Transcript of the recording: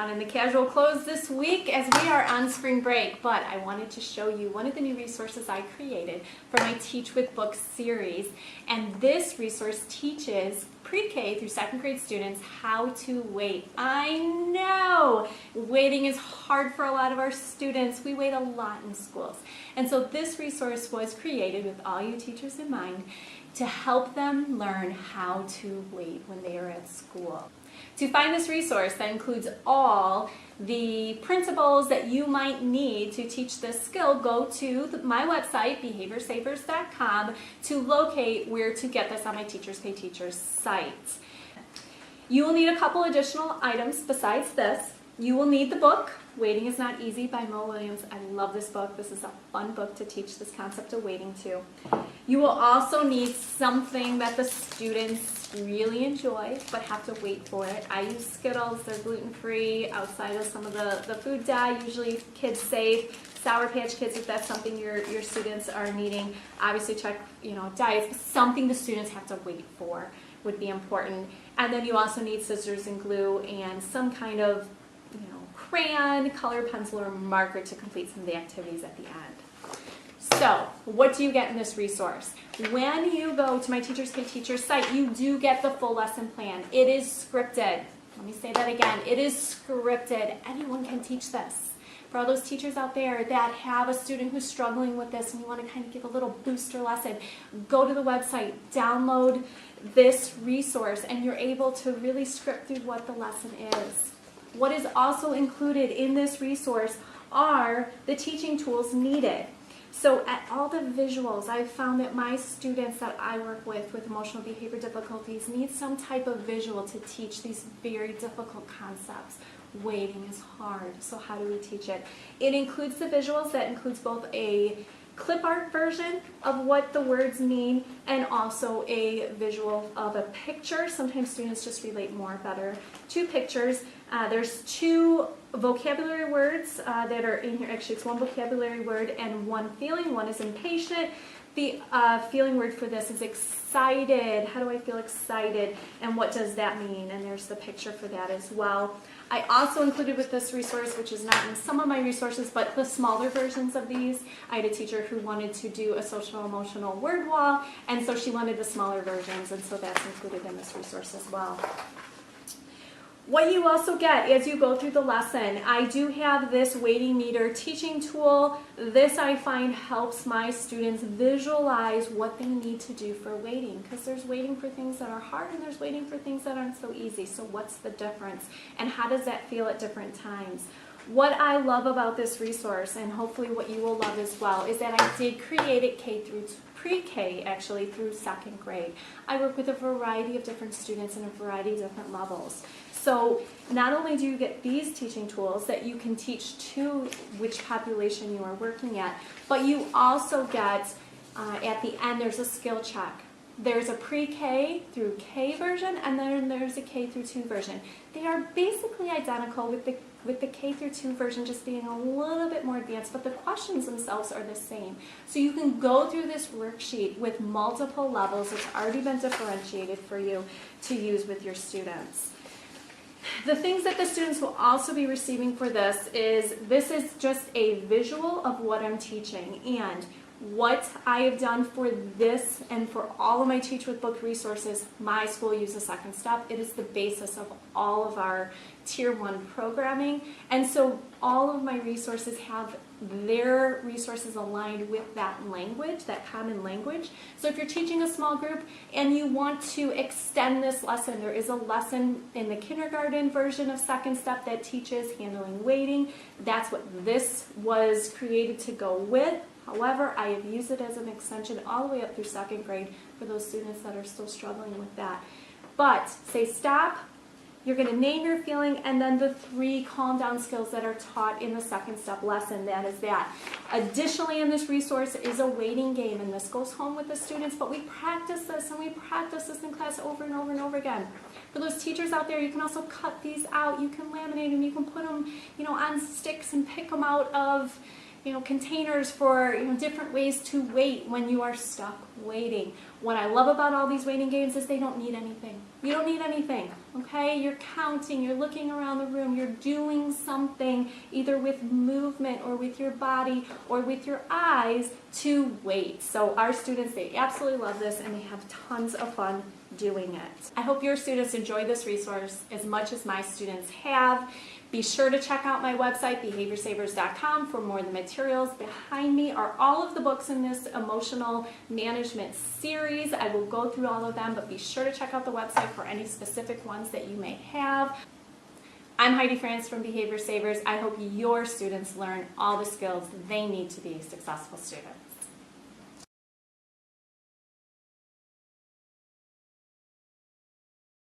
down in the casual clothes this week as we are on spring break, but I wanted to show you one of the new resources I created for my Teach with Books series. And this resource teaches pre-K through second grade students how to wait. I know waiting is hard for a lot of our students. We wait a lot in schools. And so this resource was created with all you teachers in mind to help them learn how to wait when they are at school. To find this resource that includes all the principles that you might need to teach this skill, go to my website, behaviorsavers.com, to locate where to get this on my Teachers Pay Teachers site. You will need a couple additional items besides this. You will need the book, Waiting is Not Easy by Mo Williams. I love this book. This is a fun book to teach this concept of waiting to. You will also need something that the students really enjoy but have to wait for it. I use Skittles. They're gluten-free outside of some of the food dye, usually kids safe. Sour Patch Kids, if that's something your students are needing. Obviously check diets, but something the students have to wait for would be important. And then you also need scissors and glue and some kind of crayon, color pencil, or marker to complete some of the activities at the end. So, what do you get in this resource? When you go to my Teachers Pay Teachers site, you do get the full lesson plan. It is scripted. Let me say that again. It is scripted. Anyone can teach this. For all those teachers out there that have a student who's struggling with this and you want to kind of give a little booster lesson, go to the website, download this resource, and you're able to really script through what the lesson is. What is also included in this resource are the teaching tools needed. So at all the visuals, I've found that my students that I work with emotional behavior difficulties need some type of visual to teach these very difficult concepts. Waiting is hard, so how do we teach it? It includes the visuals. That includes both a clip art version of what the words mean and also a visual of a picture. Sometimes students just relate better to pictures. There's two vocabulary words that are in here. Actually, it's one vocabulary word and one feeling. One is impatient. The feeling word for this is excited. How do I feel excited? And what does that mean? And there's the picture for that as well. I also included with this resource, which is not in some of my resources, but the smaller versions of these. I had a teacher who wanted to do a social emotional word wall, and so she wanted the smaller versions, and so that's included in this resource as well. What you also get as you go through the lesson, I do have this waiting meter teaching tool. This I find helps my students visualize what they need to do for waiting, because there's waiting for things that are hard and there's waiting for things that aren't so easy. So what's the difference and how does that feel at different times? What I love about this resource, and hopefully what you will love as well, is that I did create it pre-K actually through second grade. I work with a variety of different students in a variety of different levels. So not only do you get these teaching tools that you can teach to which population you are working at, but you also get, at the end, there's a skill check. There's a pre-K through K version, and then there's a K through 2 version. They are basically identical with the K through 2 version just being a little bit more advanced, but the questions themselves are the same. So you can go through this worksheet with multiple levels. It's already been differentiated for you to use with your students. The things that the students will also be receiving for this is just a visual of what I'm teaching, and what I have done for this and for all of my Teach with Book resources. My school uses Second Step. It is the basis of all of our Tier 1 programming, and so all of my resources have their resources aligned with that language, that common language. So if you're teaching a small group and you want to extend this lesson, there is a lesson in the kindergarten version of Second Step that teaches handling waiting. That's what this was created to go with. However, I have used it as an extension all the way up through second grade for those students that are still struggling with that. But say stop, you're going to name your feeling, and then the 3 calm down skills that are taught in the second step lesson, that is that. Additionally, in this resource is a waiting game, and this goes home with the students, but we practice this, and we practice this in class over and over and over again. For those teachers out there, you can also cut these out. You can laminate them. You can put them, on sticks and pick them out of containers for different ways to wait when you are stuck waiting. What I love about all these waiting games is they don't need anything. You don't need anything, okay? You're counting, you're looking around the room, you're doing something either with movement or with your body or with your eyes to wait. So our students, they absolutely love this and they have tons of fun doing it. I hope your students enjoy this resource as much as my students have. Be sure to check out my website, behaviorsavers.com, for more of the materials. Behind me are all of the books in this emotional management series. I will go through all of them, but be sure to check out the website for any specific ones that you may have. I'm Heidi France from Behavior Savers. I hope your students learn all the skills they need to be successful students.